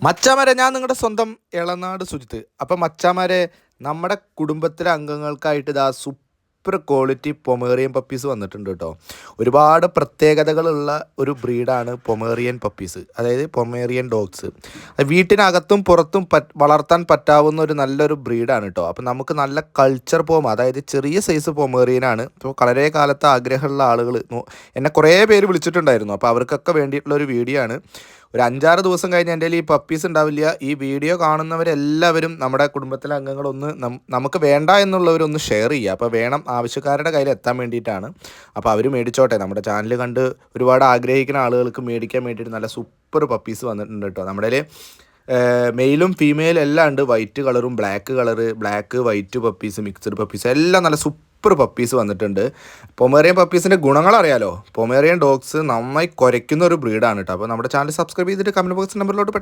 മച്ചാമാരെ, ഞാൻ നിങ്ങളുടെ സ്വന്തം എളനാട് സുജിത്ത്. അപ്പം മച്ചാമാരെ, നമ്മുടെ കുടുംബത്തിലെ അംഗങ്ങൾക്കായിട്ട് ഇതാ സൂപ്പർ ക്വാളിറ്റി പൊമേറിയൻ പപ്പീസ് വന്നിട്ടുണ്ട് കേട്ടോ. ഒരുപാട് പ്രത്യേകതകളുള്ള ഒരു ബ്രീഡാണ് പൊമേറിയൻ പപ്പീസ്, അതായത് പൊമേറിയൻ ഡോഗ്സ്. വീട്ടിനകത്തും പുറത്തും വളർത്താൻ പറ്റാവുന്ന ഒരു നല്ലൊരു ബ്രീഡാണ് കേട്ടോ. അപ്പം നമുക്ക് നല്ല കൾച്ചർ പോമ, അതായത് ചെറിയ സൈസ് പൊമേറിയനാണ്. ഇപ്പോൾ വളരെ കാലത്ത് ആഗ്രഹമുള്ള ആളുകൾ എന്നെ കുറേ പേര് വിളിച്ചിട്ടുണ്ടായിരുന്നു. അപ്പോൾ അവർക്കൊക്കെ വേണ്ടിയിട്ടുള്ള ഒരു വീഡിയോ ആണ്. ഒരു 5-6 ദിവസം കഴിഞ്ഞ് എൻ്റെ ഈ പപ്പീസ് ഉണ്ടാവില്ല. ഈ വീഡിയോ കാണുന്നവരെല്ലാവരും നമ്മുടെ കുടുംബത്തിലെ അംഗങ്ങളൊന്ന് നമുക്ക് വേണ്ട എന്നുള്ളവരൊന്ന് ഷെയർ ചെയ്യുക. അപ്പോൾ വേണം, ആവശ്യക്കാരുടെ കയ്യിൽ എത്താൻ വേണ്ടിയിട്ടാണ്. അപ്പോൾ അവർ മേടിച്ചോട്ടെ. നമ്മുടെ ചാനൽ കണ്ട് ഒരുപാട് ആഗ്രഹിക്കുന്ന ആളുകൾക്ക് മേടിക്കാൻ വേണ്ടിയിട്ട് നല്ല സൂപ്പർ പപ്പീസ് വന്നിട്ടുണ്ട് കേട്ടോ. നമ്മുടെ മെയിലും ഫീമെയിലും എല്ലാം ഉണ്ട്. വൈറ്റ് കളറും black white puppies, mixed puppies എല്ലാം നല്ല സൂപ്പർ പപ്പീസ് വന്നിട്ടുണ്ട്. പൊമേറിയൻ പപ്പീസിൻ്റെ ഗുണങ്ങൾ അറിയാലോ. പൊമേറിയൻ ഡോഗ്സ് നന്നായി കുരയ്ക്കുന്ന ഒരു ബ്രീഡാണ് കേട്ടോ. അപ്പോൾ നമ്മുടെ ചാനൽ സബ്സ്ക്രൈബ് ചെയ്തിട്ട് കമൻറ്റ് ബോക്സ് നമ്പറിലോട്ട്